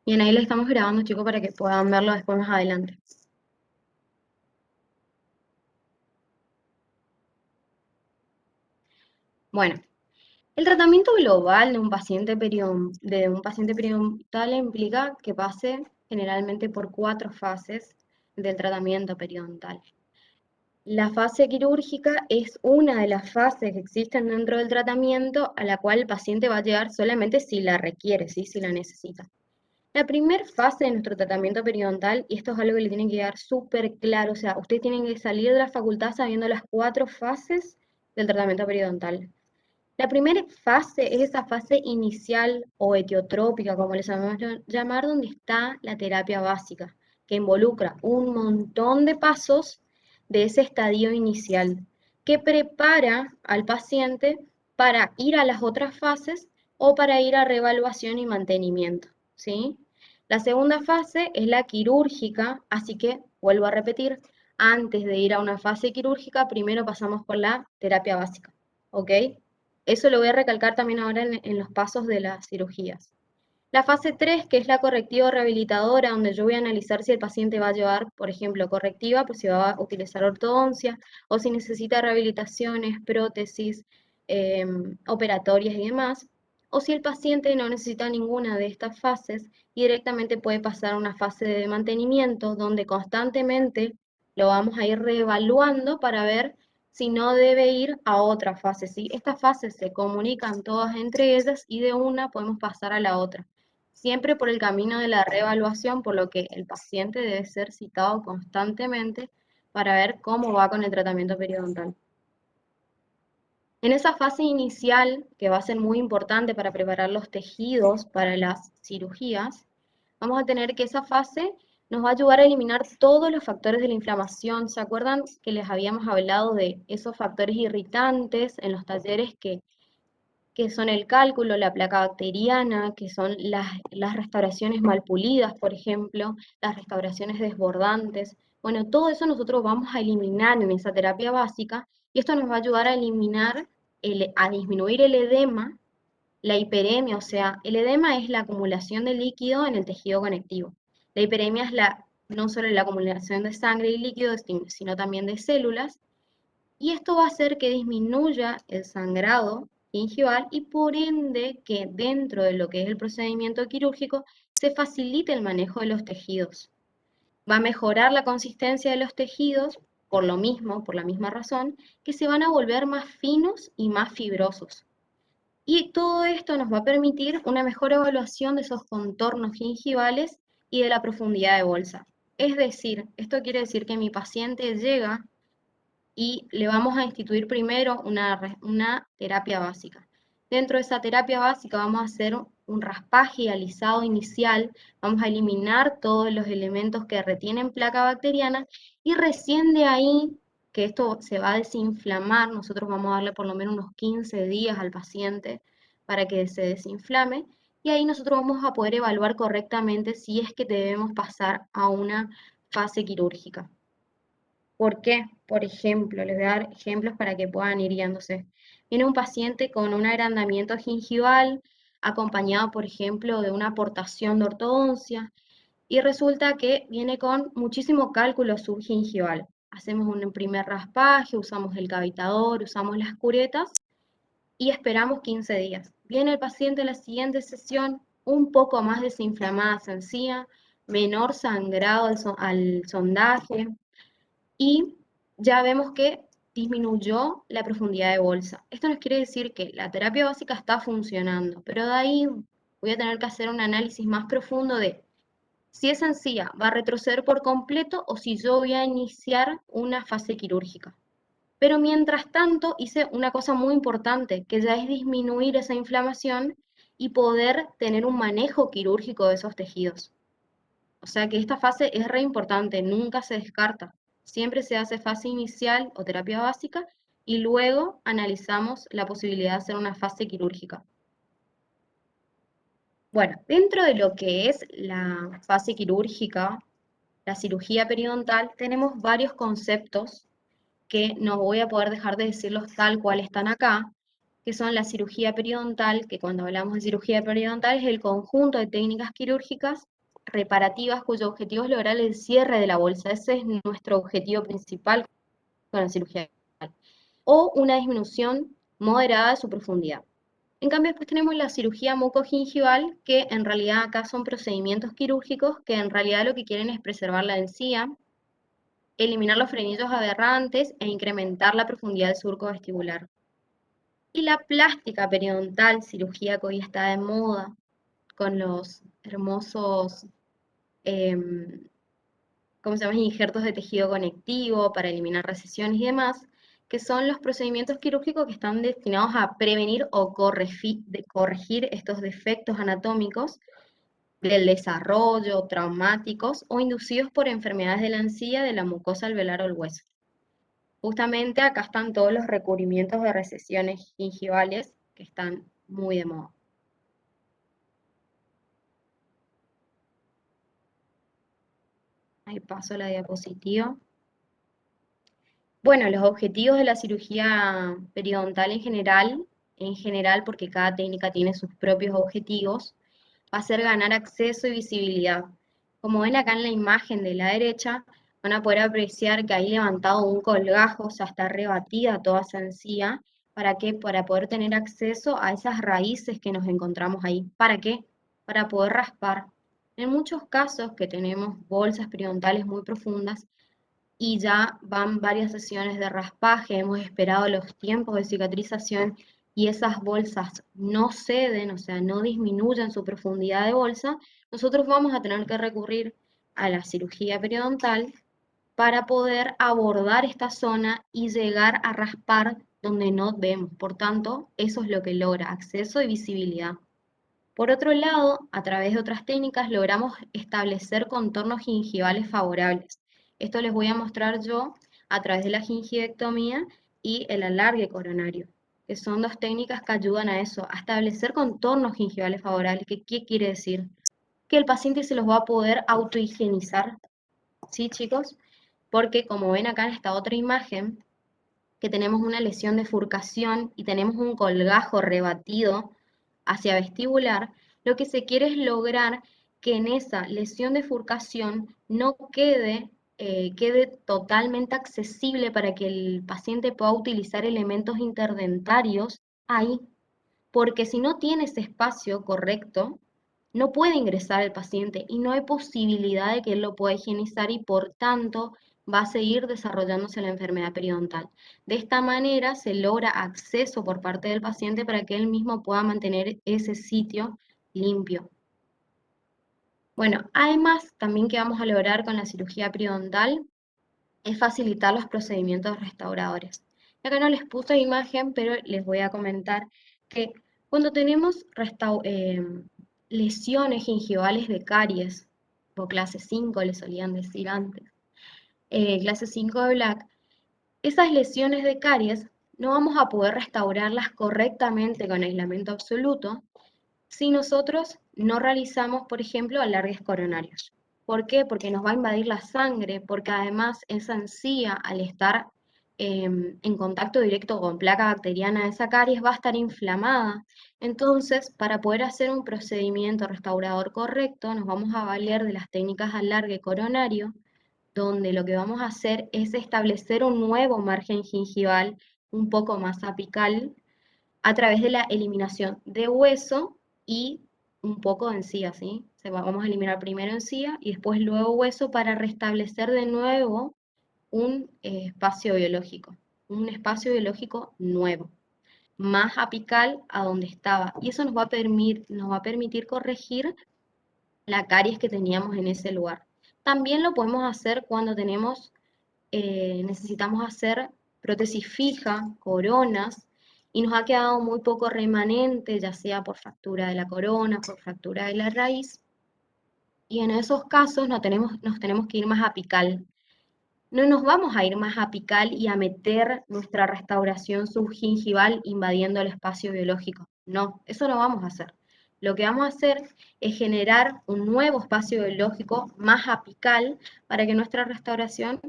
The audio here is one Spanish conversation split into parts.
Bien, ahí le estamos grabando, chicos, para que puedan verlo después más adelante. Bueno, el tratamiento global de un paciente periodontal implica que pase generalmente por 4 fases del tratamiento periodontal. La fase quirúrgica es una de las fases que existen dentro del tratamiento a la cual el paciente va a llegar solamente si la requiere, ¿sí? Si la necesita. La primera fase de nuestro tratamiento periodontal, y esto es algo que le tiene que quedar súper claro, o sea, ustedes tienen que salir de la facultad sabiendo las 4 fases del tratamiento periodontal. La primera fase es esa fase inicial o etiotrópica, como les sabemos llamar, donde está la terapia básica, que involucra un montón de pasos de ese estadio inicial, que prepara al paciente para ir a las otras fases o para ir a reevaluación y mantenimiento, ¿sí? La segunda fase es la quirúrgica, así que, vuelvo a repetir, antes de ir a una fase quirúrgica, primero pasamos por la terapia básica, ¿ok? Eso lo voy a recalcar también ahora en los pasos de las cirugías. La fase 3, que es la correctiva rehabilitadora, donde yo voy a analizar si el paciente va a llevar, por ejemplo, correctiva, pues si va a utilizar ortodoncia, o si necesita rehabilitaciones, prótesis, operatorias y demás, o si el paciente no necesita ninguna de estas fases y directamente puede pasar a una fase de mantenimiento, donde constantemente lo vamos a ir reevaluando para ver si no debe ir a otra fase, ¿sí? Estas fases se comunican todas entre ellas y de una podemos pasar a la otra, siempre por el camino de la reevaluación, por lo que el paciente debe ser citado constantemente para ver cómo va con el tratamiento periodontal. En esa fase inicial, que va a ser muy importante para preparar los tejidos para las cirugías, vamos a tener que esa fase nos va a ayudar a eliminar todos los factores de la inflamación. ¿Se acuerdan que les habíamos hablado de esos factores irritantes en los talleres que son el cálculo, la placa bacteriana, que son las restauraciones mal pulidas, por ejemplo, las restauraciones desbordantes? Bueno, todo eso nosotros vamos a eliminar en esa terapia básica y esto nos va a ayudar a eliminar, a disminuir el edema, la hiperemia, o sea, el edema es la acumulación de líquido en el tejido conectivo. La hiperemia es no solo la acumulación de sangre y líquido, sino también de células, y esto va a hacer que disminuya el sangrado gingival y por ende que dentro de lo que es el procedimiento quirúrgico se facilite el manejo de los tejidos. Va a mejorar la consistencia de los tejidos por lo mismo, por la misma razón, que se van a volver más finos y más fibrosos. Y todo esto nos va a permitir una mejor evaluación de esos contornos gingivales y de la profundidad de bolsa. Es decir, esto quiere decir que mi paciente llega y le vamos a instituir primero una terapia básica. Dentro de esa terapia básica vamos a hacer un raspaje y alisado inicial, vamos a eliminar todos los elementos que retienen placa bacteriana y recién de ahí, que esto se va a desinflamar, nosotros vamos a darle por lo menos unos 15 días al paciente para que se desinflame y ahí nosotros vamos a poder evaluar correctamente si es que debemos pasar a una fase quirúrgica. ¿Por qué? Por ejemplo, les voy a dar ejemplos para que puedan ir guiándose. Viene un paciente con un agrandamiento gingival, acompañado, por ejemplo, de una aportación de ortodoncia, y resulta que viene con muchísimo cálculo subgingival. Hacemos un primer raspaje, usamos el cavitador, usamos las curetas y esperamos 15 días. Viene el paciente en la siguiente sesión un poco más desinflamada sencilla, menor sangrado al sondaje, y ya vemos que disminuyó la profundidad de bolsa. Esto nos quiere decir que la terapia básica está funcionando, pero de ahí voy a tener que hacer un análisis más profundo de si esa encía va a retroceder por completo o si yo voy a iniciar una fase quirúrgica. Pero mientras tanto hice una cosa muy importante, que ya es disminuir esa inflamación y poder tener un manejo quirúrgico de esos tejidos. O sea que esta fase es re importante, nunca se descarta. Siempre se hace fase inicial o terapia básica y luego analizamos la posibilidad de hacer una fase quirúrgica. Bueno, dentro de lo que es la fase quirúrgica, la cirugía periodontal, tenemos varios conceptos que no voy a poder dejar de decirlos tal cual están acá, que son la cirugía periodontal, que cuando hablamos de cirugía periodontal es el conjunto de técnicas quirúrgicas reparativas cuyo objetivo es lograr el cierre de la bolsa. Ese es nuestro objetivo principal con la cirugía. O una disminución moderada de su profundidad. En cambio, después tenemos la cirugía mucogingival, que en realidad acá son procedimientos quirúrgicos que en realidad lo que quieren es preservar la encía, eliminar los frenillos aberrantes e incrementar la profundidad del surco vestibular. Y la plástica periodontal, cirugía que hoy está de moda, con los hermosos, ¿cómo se llama? Injertos de tejido conectivo para eliminar recesiones y demás, que son los procedimientos quirúrgicos que están destinados a prevenir o corregir estos defectos anatómicos del desarrollo, traumáticos o inducidos por enfermedades de la encía, de la mucosa alveolar o el hueso. Justamente acá están todos los recubrimientos de recesiones gingivales que están muy de moda. Ahí paso la diapositiva. Bueno, los objetivos de la cirugía periodontal en general, porque cada técnica tiene sus propios objetivos, va a ser ganar acceso y visibilidad. Como ven acá en la imagen de la derecha, van a poder apreciar que hay levantado un colgajo, o sea, está rebatida toda esa encía. ¿Para qué? Para poder tener acceso a esas raíces que nos encontramos ahí. ¿Para qué? Para poder raspar. En muchos casos que tenemos bolsas periodontales muy profundas, y ya van varias sesiones de raspaje, hemos esperado los tiempos de cicatrización y esas bolsas no ceden, o sea, no disminuyen su profundidad de bolsa, nosotros vamos a tener que recurrir a la cirugía periodontal para poder abordar esta zona y llegar a raspar donde no vemos. Por tanto, eso es lo que logra acceso y visibilidad. Por otro lado, a través de otras técnicas logramos establecer contornos gingivales favorables. Esto les voy a mostrar yo a través de la gingivectomía y el alargue coronario, que son dos técnicas que ayudan a eso, a establecer contornos gingivales favorables. ¿Qué quiere decir? Que el paciente se los va a poder autohigienizar, ¿sí, chicos? Porque como ven acá en esta otra imagen, que tenemos una lesión de furcación y tenemos un colgajo rebatido hacia vestibular, lo que se quiere es lograr que en esa lesión de furcación no quede totalmente accesible para que el paciente pueda utilizar elementos interdentarios ahí, porque si no tiene ese espacio correcto, no puede ingresar el paciente y no hay posibilidad de que él lo pueda higienizar y por tanto va a seguir desarrollándose la enfermedad periodontal. De esta manera se logra acceso por parte del paciente para que él mismo pueda mantener ese sitio limpio. Bueno, además también que vamos a lograr con la cirugía periodontal es facilitar los procedimientos restauradores. Acá no les puse imagen, pero les voy a comentar que cuando tenemos lesiones gingivales de caries, o clase 5 le solían decir antes, clase 5 de Black, esas lesiones de caries no vamos a poder restaurarlas correctamente con aislamiento absoluto si nosotros no realizamos, por ejemplo, alargues coronarios. ¿Por qué? Porque nos va a invadir la sangre, porque además esa encía, al estar en contacto directo con placa bacteriana de esa caries, va a estar inflamada. Entonces, para poder hacer un procedimiento restaurador correcto, nos vamos a valer de las técnicas de alargue coronario, donde lo que vamos a hacer es establecer un nuevo margen gingival un poco más apical, a través de la eliminación de hueso y un poco de encía, ¿sí? Vamos a eliminar primero encía y después luego hueso para restablecer de nuevo un espacio biológico nuevo, más apical a donde estaba. Y eso nos va a permitir corregir la caries que teníamos en ese lugar. También lo podemos hacer cuando necesitamos hacer prótesis fija, coronas, y nos ha quedado muy poco remanente, ya sea por fractura de la corona, por fractura de la raíz, y en esos casos nos tenemos que ir más apical. No nos vamos a ir más apical y a meter nuestra restauración subgingival invadiendo el espacio biológico. No, eso no vamos a hacer. Lo que vamos a hacer es generar un nuevo espacio biológico más apical para que nuestra restauración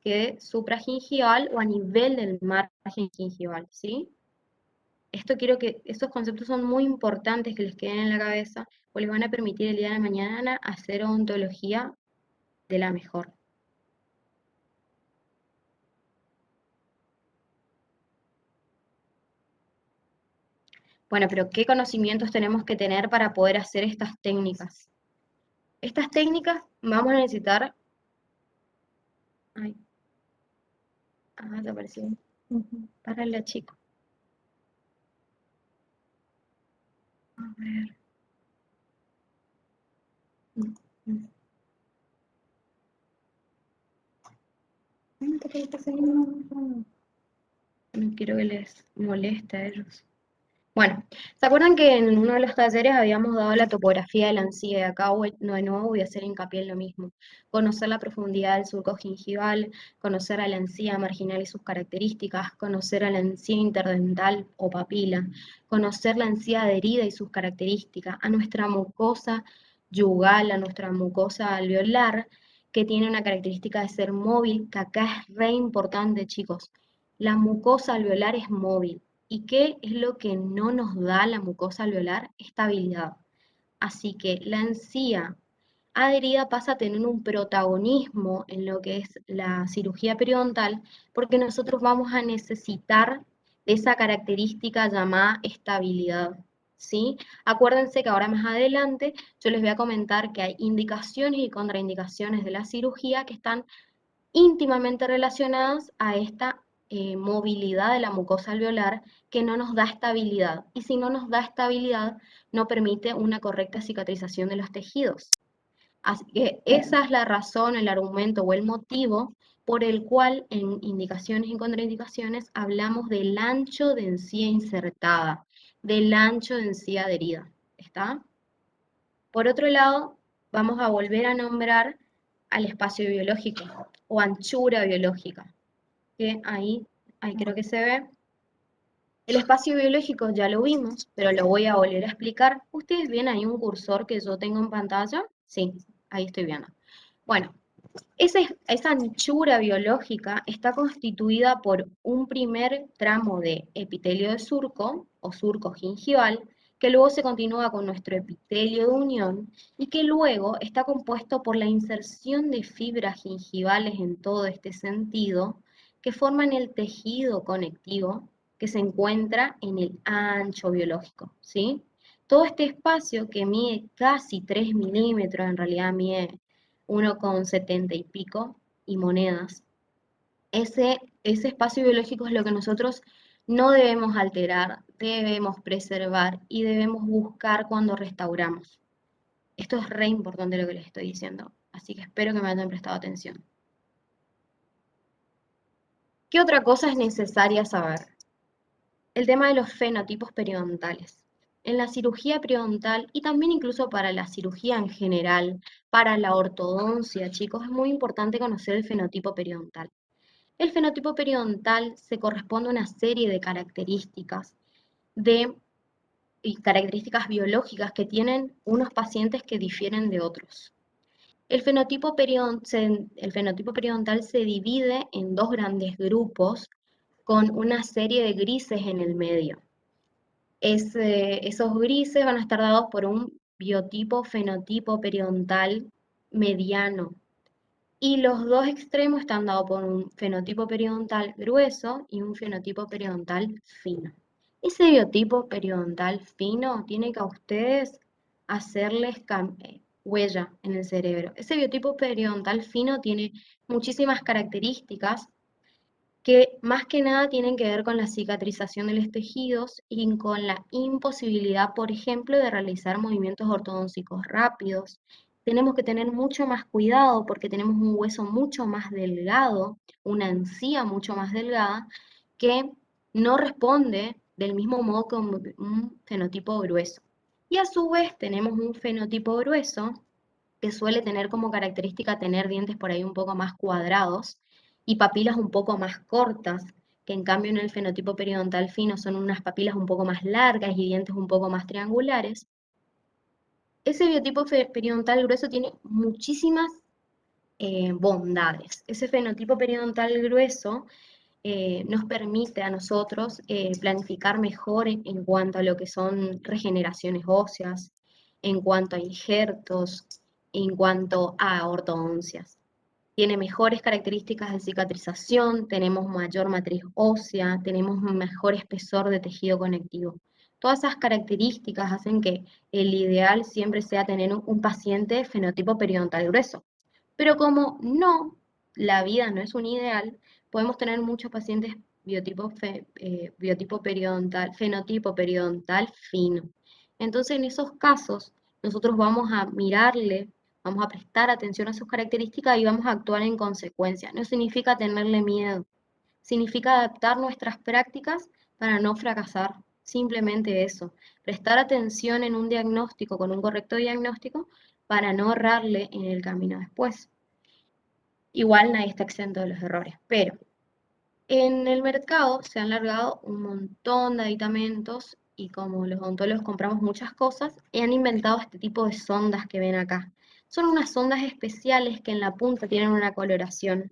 quede supragingival o a nivel del margen gingival, ¿sí? Esto quiero que, estos conceptos son muy importantes que les queden en la cabeza, porque les van a permitir el día de mañana hacer odontología de la mejor. Bueno, pero ¿qué conocimientos tenemos que tener para poder hacer estas técnicas? Estas técnicas vamos a necesitar... Ay, desapareció. Párale, chico. A ver. Mm, mm. ¿Qué está haciendo? No quiero que les moleste a ellos. Bueno, ¿se acuerdan que en uno de los talleres habíamos dado la topografía de la encía? Y acá no, de nuevo voy a hacer hincapié en lo mismo. Conocer la profundidad del surco gingival, conocer a la encía marginal y sus características, conocer a la encía interdental o papila, conocer la encía adherida y sus características, a nuestra mucosa yugal, a nuestra mucosa alveolar, que tiene una característica de ser móvil, que acá es re importante, chicos. La mucosa alveolar es móvil. ¿Y qué es lo que no nos da la mucosa alveolar? Estabilidad. Así que la encía adherida pasa a tener un protagonismo en lo que es la cirugía periodontal, porque nosotros vamos a necesitar de esa característica llamada estabilidad. ¿Sí? Acuérdense que ahora más adelante yo les voy a comentar que hay indicaciones y contraindicaciones de la cirugía que están íntimamente relacionadas a esta movilidad de la mucosa alveolar que no nos da estabilidad. Y si no nos da estabilidad, no permite una correcta cicatrización de los tejidos. Así que esa es la razón, el argumento o el motivo por el cual en indicaciones y contraindicaciones hablamos del ancho de encía insertada, del ancho de encía adherida. ¿Está? Por otro lado, vamos a volver a nombrar al espacio biológico o anchura biológica, que ahí creo que se ve. El espacio biológico ya lo vimos, pero lo voy a volver a explicar. ¿Ustedes ven ahí un cursor que yo tengo en pantalla? Sí, ahí estoy viendo. Bueno, esa anchura biológica está constituida por un primer tramo de epitelio de surco o surco gingival, que luego se continúa con nuestro epitelio de unión y que luego está compuesto por la inserción de fibras gingivales en todo este sentido, que forman el tejido conectivo que se encuentra en el ancho biológico, ¿sí? Todo este espacio que mide casi 3 milímetros, en realidad mide 1,70 y pico y monedas. Ese espacio biológico es lo que nosotros no debemos alterar, debemos preservar y debemos buscar cuando restauramos. Esto es re importante lo que les estoy diciendo, así que espero que me hayan prestado atención. ¿Qué otra cosa es necesaria saber? El tema de los fenotipos periodontales. En la cirugía periodontal y también incluso para la cirugía en general, para la ortodoncia, chicos, es muy importante conocer el fenotipo periodontal. El fenotipo periodontal se corresponde a una serie de características y características biológicas que tienen unos pacientes que difieren de otros. El fenotipo periodontal se divide en dos grandes grupos con una serie de grises en el medio. Esos grises van a estar dados por un biotipo fenotipo periodontal mediano. Y los dos extremos están dados por un fenotipo periodontal grueso y un fenotipo periodontal fino. Ese biotipo periodontal fino tiene que a ustedes hacerles huella en el cerebro. Ese biotipo periodontal fino tiene muchísimas características que más que nada tienen que ver con la cicatrización de los tejidos y con la imposibilidad, por ejemplo, de realizar movimientos ortodóncicos rápidos. Tenemos que tener mucho más cuidado porque tenemos un hueso mucho más delgado, una encía mucho más delgada, que no responde del mismo modo que un fenotipo grueso. Y a su vez tenemos un fenotipo grueso que suele tener como característica tener dientes por ahí un poco más cuadrados y papilas un poco más cortas, que en cambio en el fenotipo periodontal fino son unas papilas un poco más largas y dientes un poco más triangulares. Ese biotipo periodontal grueso tiene muchísimas bondades. Ese fenotipo periodontal grueso nos permite a nosotros planificar mejor en cuanto a lo que son regeneraciones óseas, en cuanto a injertos, en cuanto a ortodoncias. Tiene mejores características de cicatrización, tenemos mayor matriz ósea, tenemos mejor espesor de tejido conectivo. Todas esas características hacen que el ideal siempre sea tener un paciente fenotipo periodontal grueso. Pero como no, la vida no es un ideal, podemos tener muchos pacientes biotipo periodontal, fenotipo periodontal fino. Entonces, en esos casos, nosotros vamos a mirarle, vamos a prestar atención a sus características y vamos a actuar en consecuencia. No significa tenerle miedo, significa adaptar nuestras prácticas para no fracasar. Simplemente eso, prestar atención en un diagnóstico con un correcto diagnóstico para no errarle en el camino después. Igual nadie está exento de los errores, pero en el mercado se han largado un montón de aditamentos y como los odontólogos compramos muchas cosas, han inventado este tipo de sondas que ven acá. Son unas sondas especiales que en la punta tienen una coloración.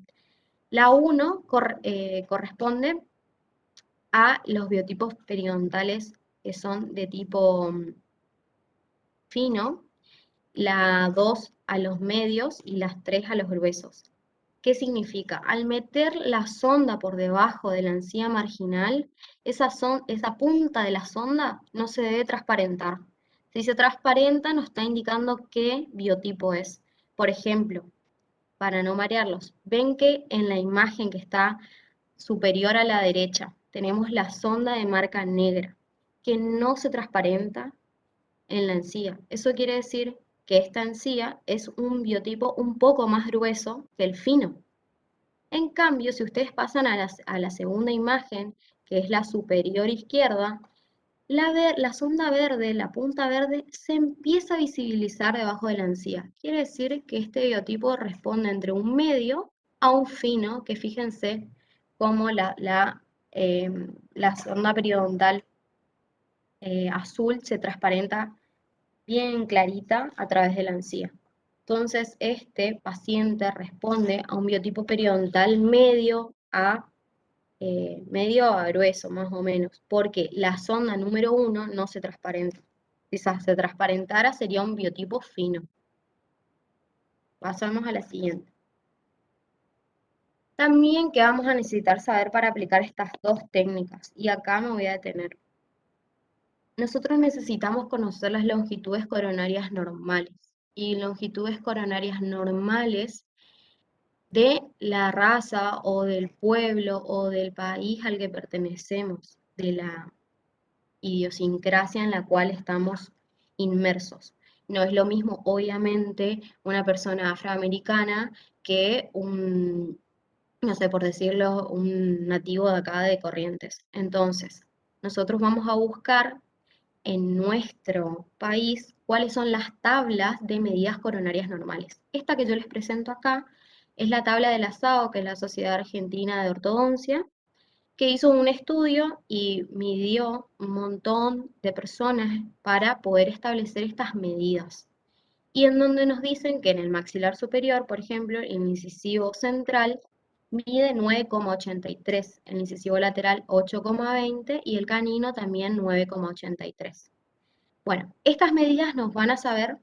La 1 corresponde a los biotipos periodontales que son de tipo fino, la 2 a los medios y las 3 a los gruesos. ¿Qué significa? Al meter la sonda por debajo de la encía marginal, esa punta de la sonda no se debe transparentar. Si se transparenta, nos está indicando qué biotipo es. Por ejemplo, para no marearlos, ven que en la imagen que está superior a la derecha tenemos la sonda de marca negra, que no se transparenta en la encía. Eso quiere decir que esta encía es un biotipo un poco más grueso que el fino. En cambio, si ustedes pasan a la segunda imagen, que es la superior izquierda, la sonda verde, la punta verde, se empieza a visibilizar debajo de la encía. Quiere decir que este biotipo responde entre un medio a un fino, que fíjense cómo la sonda periodontal azul se transparenta bien clarita a través de la encía. Entonces, este paciente responde a un biotipo periodontal medio a grueso, más o menos, porque la sonda número 1 no se transparenta. Si se transparentara, sería un biotipo fino. Pasamos a la siguiente. También, ¿qué vamos a necesitar saber para aplicar estas dos técnicas? Y acá me voy a detener. Nosotros necesitamos conocer las longitudes coronarias normales. Y longitudes coronarias normales de la raza o del pueblo o del país al que pertenecemos, de la idiosincrasia en la cual estamos inmersos. No es lo mismo, obviamente, una persona afroamericana que no sé, por decirlo, un nativo de acá de Corrientes. Entonces, nosotros vamos a buscar en nuestro país cuáles son las tablas de medidas coronarias normales. Esta que yo les presento acá es la tabla de la SAO, que es la Sociedad Argentina de Ortodoncia, que hizo un estudio y midió un montón de personas para poder establecer estas medidas. Y en donde nos dicen que en el maxilar superior, por ejemplo, el incisivo central mide 9,83, el incisivo lateral 8,20 y el canino también 9,83. Bueno, estas medidas nos van a saber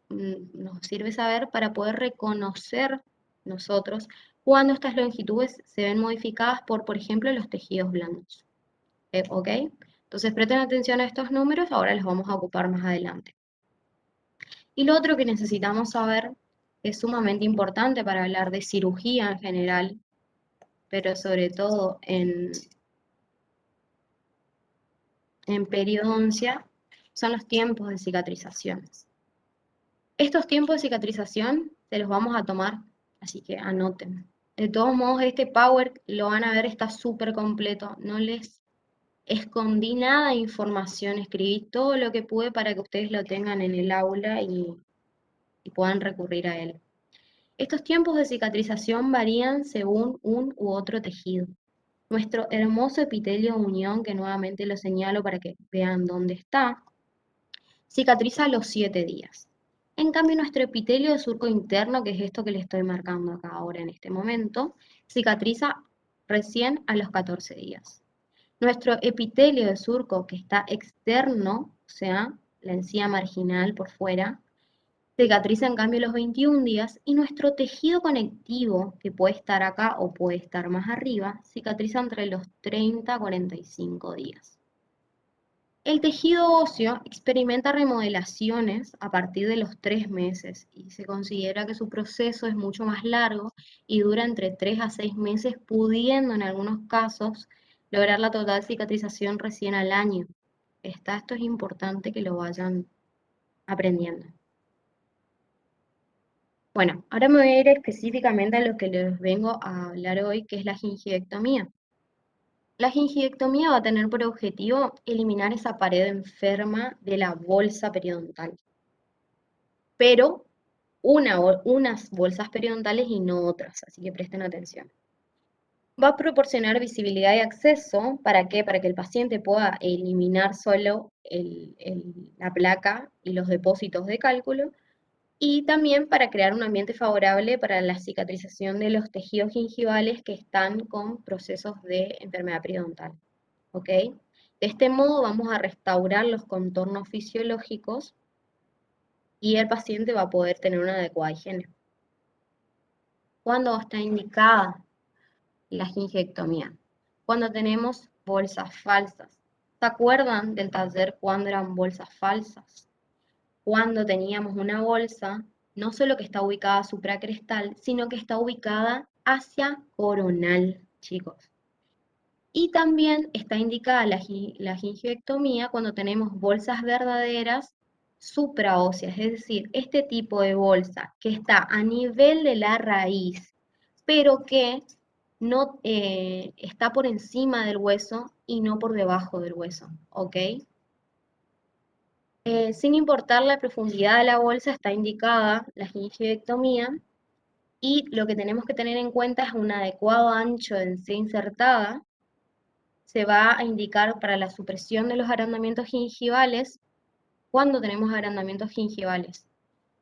nos sirve saber para poder reconocer nosotros cuando estas longitudes se ven modificadas por ejemplo, los tejidos blandos. ¿Ok? Entonces presten atención a estos números, ahora los vamos a ocupar más adelante. Y lo otro que necesitamos saber, que es sumamente importante para hablar de cirugía en general, pero sobre todo en periodoncia, son los tiempos de cicatrización. Estos tiempos de cicatrización se los vamos a tomar, así que anoten. De todos modos, este Power lo van a ver, está súper completo. No les escondí nada de información, escribí todo lo que pude para que ustedes lo tengan en el aula y puedan recurrir a él. Estos tiempos de cicatrización varían según un u otro tejido. Nuestro hermoso epitelio de unión, que nuevamente lo señalo para que vean dónde está, cicatriza a los 7 días. En cambio, nuestro epitelio de surco interno, que es esto que le estoy marcando acá ahora en este momento, cicatriza recién a los 14 días. Nuestro epitelio de surco, que está externo, o sea, la encía marginal por fuera, cicatriza en cambio a los 21 días y nuestro tejido conectivo, que puede estar acá o puede estar más arriba, cicatriza entre los 30 a 45 días. El tejido óseo experimenta remodelaciones a partir de los 3 meses y se considera que su proceso es mucho más largo y dura entre 3 a 6 meses, pudiendo en algunos casos lograr la total cicatrización recién al año. Esto es importante que lo vayan aprendiendo. Bueno, ahora me voy a ir específicamente a lo que les vengo a hablar hoy, que es la gingivectomía. La gingivectomía va a tener por objetivo eliminar esa pared enferma de la bolsa periodontal, pero unas bolsas periodontales y no otras, así que presten atención. Va a proporcionar visibilidad y acceso, ¿para qué? Para que el paciente pueda eliminar solo la placa y los depósitos de cálculo, y también para crear un ambiente favorable para la cicatrización de los tejidos gingivales que están con procesos de enfermedad periodontal. ¿Ok? De este modo vamos a restaurar los contornos fisiológicos y el paciente va a poder tener una adecuada higiene. ¿Cuándo está indicada la gingivectomía? Cuando tenemos bolsas falsas. ¿Se acuerdan del taller cuando eran bolsas falsas? Cuando teníamos una bolsa, no solo que está ubicada supracrestal, sino que está ubicada hacia coronal, chicos. Y también está indicada la gingivectomía cuando tenemos bolsas verdaderas supraóseas, es decir, este tipo de bolsa que está a nivel de la raíz, pero que no está por encima del hueso y no por debajo del hueso, ¿ok? Sin importar la profundidad de la bolsa, está indicada la gingivectomía y lo que tenemos que tener en cuenta es un adecuado ancho de encía insertada. Se va a indicar para la supresión de los agrandamientos gingivales cuando tenemos agrandamientos gingivales.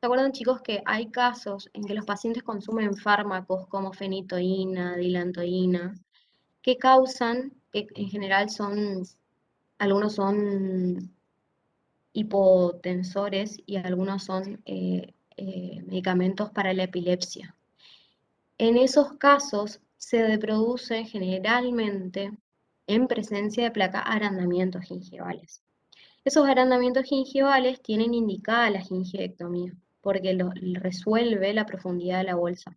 ¿Se acuerdan, chicos, que hay casos en que los pacientes consumen fármacos como fenitoína, dilantoína, que causan, que en general algunos son hipotensores y algunos son medicamentos para la epilepsia? En esos casos se produce generalmente en presencia de placa agrandamientos gingivales. Esos agrandamientos gingivales tienen indicada la gingivectomía porque resuelve la profundidad de la bolsa.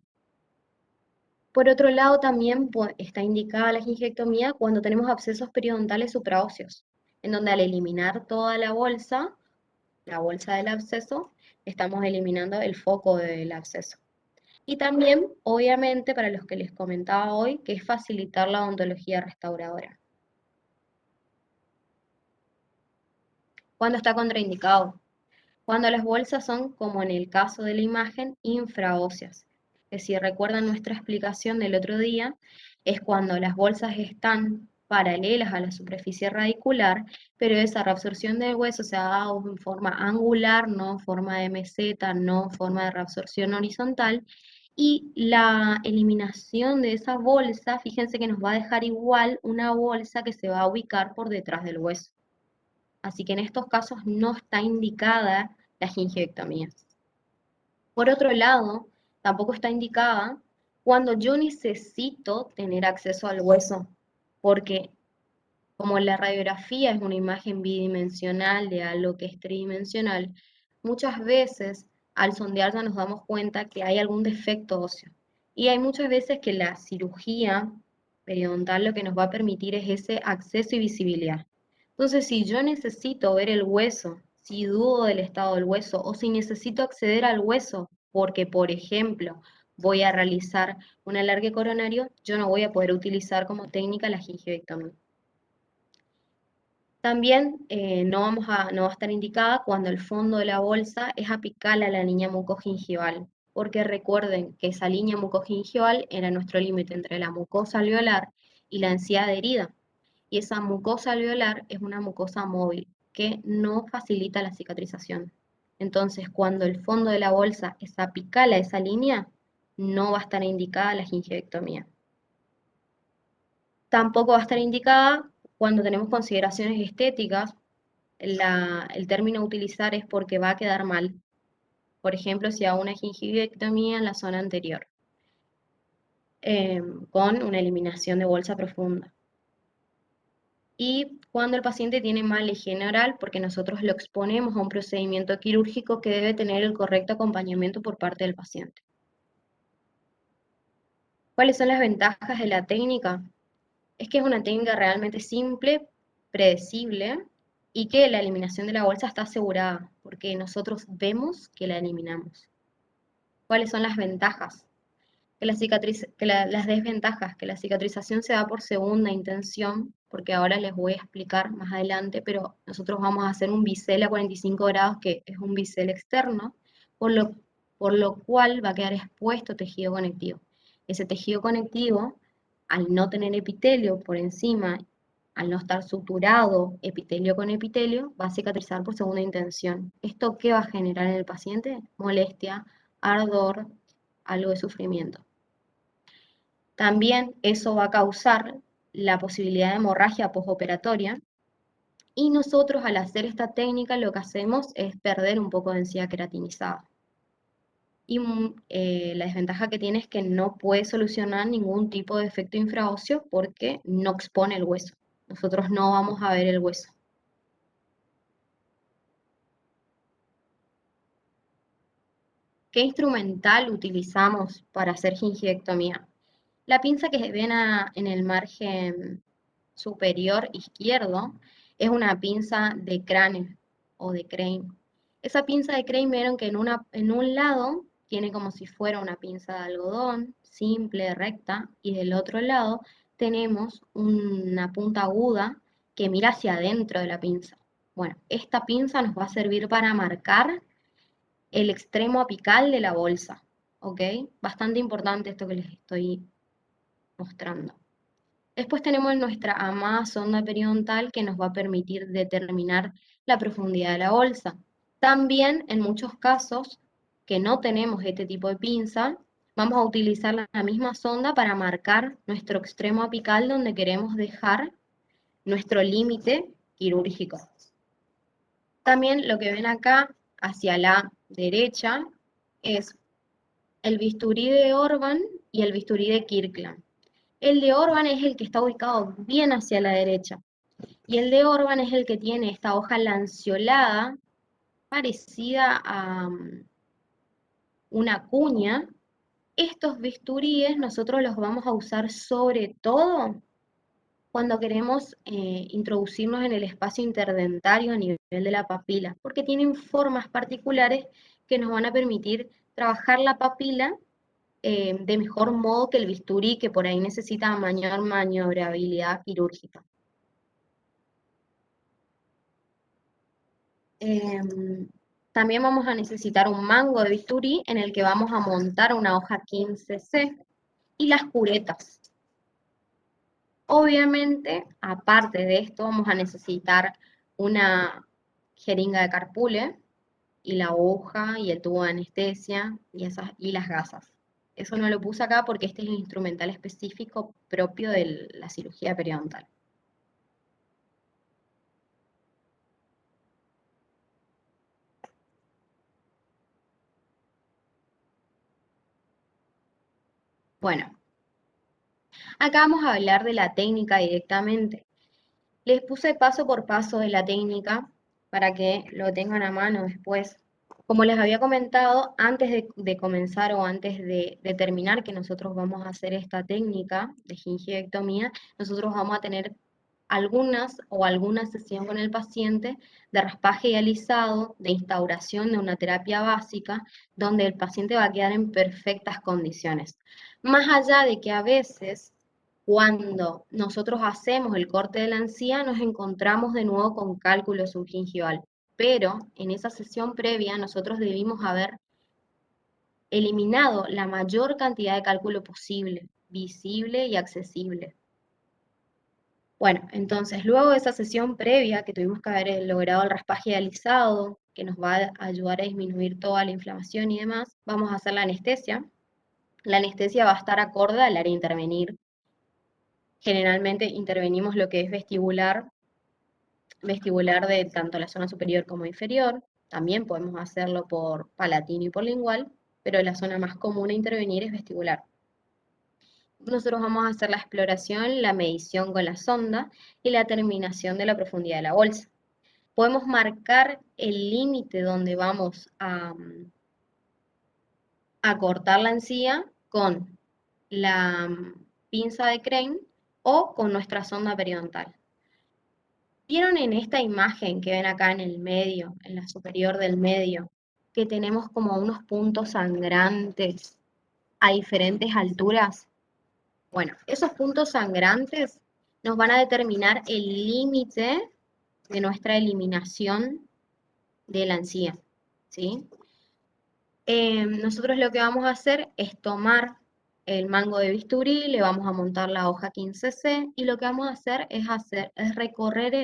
Por otro lado, también está indicada la gingivectomía cuando tenemos abscesos periodontales supraóseos, en donde al eliminar toda la bolsa del absceso, estamos eliminando el foco del absceso. Y también, obviamente, para los que les comentaba hoy, que es facilitar la odontología restauradora. ¿Cuándo está contraindicado? Cuando las bolsas son, como en el caso de la imagen, infraóseas. Que si recuerdan nuestra explicación del otro día, es cuando las bolsas están paralelas a la superficie radicular, pero esa reabsorción del hueso se ha dado en forma angular, no en forma de meseta, no en forma de reabsorción horizontal, y la eliminación de esa bolsa, fíjense que nos va a dejar igual una bolsa que se va a ubicar por detrás del hueso. Así que en estos casos no está indicada la gingivectomía. Por otro lado, tampoco está indicada cuando yo necesito tener acceso al hueso, porque como la radiografía es una imagen bidimensional de algo que es tridimensional, muchas veces al sondear ya nos damos cuenta que hay algún defecto óseo. Y hay muchas veces que la cirugía periodontal lo que nos va a permitir es ese acceso y visibilidad. Entonces, si yo necesito ver el hueso, si dudo del estado del hueso, o si necesito acceder al hueso, porque, por ejemplo, voy a realizar un alargue coronario, yo no voy a poder utilizar como técnica la gingivectomía. También no va a estar indicada cuando el fondo de la bolsa es apical a la línea mucogingival, porque recuerden que esa línea mucogingival era nuestro límite entre la mucosa alveolar y la encía adherida, y esa mucosa alveolar es una mucosa móvil que no facilita la cicatrización. Entonces, cuando el fondo de la bolsa es apical a esa línea, no va a estar indicada la gingivectomía. Tampoco va a estar indicada cuando tenemos consideraciones estéticas. El término a utilizar es porque va a quedar mal. Por ejemplo, si hago una gingivectomía en la zona anterior, con una eliminación de bolsa profunda. Y cuando el paciente tiene mala higiene oral, porque nosotros lo exponemos a un procedimiento quirúrgico que debe tener el correcto acompañamiento por parte del paciente. ¿Cuáles son las ventajas de la técnica? Es que es una técnica realmente simple, predecible y que la eliminación de la bolsa está asegurada, porque nosotros vemos que la eliminamos. ¿Cuáles son las ventajas? Las desventajas, que la cicatrización se da por segunda intención, porque ahora les voy a explicar más adelante, pero nosotros vamos a hacer un bisel a 45 grados, que es un bisel externo, por lo, por lo cual va a quedar expuesto tejido conectivo. Ese tejido conectivo, al no tener epitelio por encima, al no estar suturado epitelio con epitelio, va a cicatrizar por segunda intención. ¿Esto qué va a generar en el paciente? Molestia, ardor, algo de sufrimiento. También eso va a causar la posibilidad de hemorragia postoperatoria y nosotros al hacer esta técnica lo que hacemos es perder un poco de densidad queratinizada. Y la desventaja que tiene es que no puede solucionar ningún tipo de efecto infraóseo porque no expone el hueso. Nosotros no vamos a ver el hueso. ¿Qué instrumental utilizamos para hacer gingivectomía? La pinza que ven en el margen superior izquierdo es una pinza de Crane o de Crane. Esa pinza de Crane vieron que en un lado tiene como si fuera una pinza de algodón, simple, recta, y del otro lado tenemos una punta aguda que mira hacia adentro de la pinza. Bueno, esta pinza nos va a servir para marcar el extremo apical de la bolsa, ¿ok? Bastante importante esto que les estoy mostrando. Después tenemos nuestra amada sonda periodontal que nos va a permitir determinar la profundidad de la bolsa. También en muchos casos que no tenemos este tipo de pinza, vamos a utilizar la misma sonda para marcar nuestro extremo apical donde queremos dejar nuestro límite quirúrgico. También lo que ven acá hacia la derecha es el bisturí de Orban y el bisturí de Kirkland. El de Orban es el que está ubicado bien hacia la derecha. Y el de Orban es el que tiene esta hoja lanceolada, parecida a una cuña. Estos bisturíes nosotros los vamos a usar sobre todo cuando queremos introducirnos en el espacio interdentario a nivel de la papila, porque tienen formas particulares que nos van a permitir trabajar la papila de mejor modo que el bisturí, que por ahí necesita mayor maniobrabilidad quirúrgica. También vamos a necesitar un mango de bisturí en el que vamos a montar una hoja 15C y las curetas. Obviamente, aparte de esto, vamos a necesitar una jeringa de carpule y la aguja y el tubo de anestesia y las gasas. Eso no lo puse acá porque este es el instrumental específico propio de la cirugía periodontal. Bueno, acá vamos a hablar de la técnica directamente. Les puse paso por paso de la técnica para que lo tengan a mano después. Como les había comentado, antes de comenzar o antes de terminar que nosotros vamos a hacer esta técnica de gingivectomía, nosotros vamos a tener alguna sesión con el paciente de raspaje y alisado, de instauración de una terapia básica, donde el paciente va a quedar en perfectas condiciones. Más allá de que a veces cuando nosotros hacemos el corte de la encía, nos encontramos de nuevo con cálculo subgingival, pero en esa sesión previa nosotros debimos haber eliminado la mayor cantidad de cálculo posible, visible y accesible. Bueno, entonces luego de esa sesión previa que tuvimos que haber logrado el raspaje alisado, que nos va a ayudar a disminuir toda la inflamación y demás, vamos a hacer la anestesia. La anestesia va a estar acorde al área a intervenir. Generalmente intervenimos lo que es vestibular de tanto la zona superior como inferior. También podemos hacerlo por palatino y por lingual, pero la zona más común a intervenir es vestibular. Nosotros vamos a hacer la exploración, la medición con la sonda y la determinación de la profundidad de la bolsa. Podemos marcar el límite donde vamos a cortar la encía con la pinza de Crane o con nuestra sonda periodontal. ¿Vieron en esta imagen que ven acá en el medio, en la superior del medio, que tenemos como unos puntos sangrantes a diferentes alturas? Bueno, esos puntos sangrantes nos van a determinar el límite de nuestra eliminación de la encía, ¿sí? Nosotros lo que vamos a hacer es tomar el mango de bisturí, le vamos a montar la hoja 15C y lo que vamos a hacer es recorrer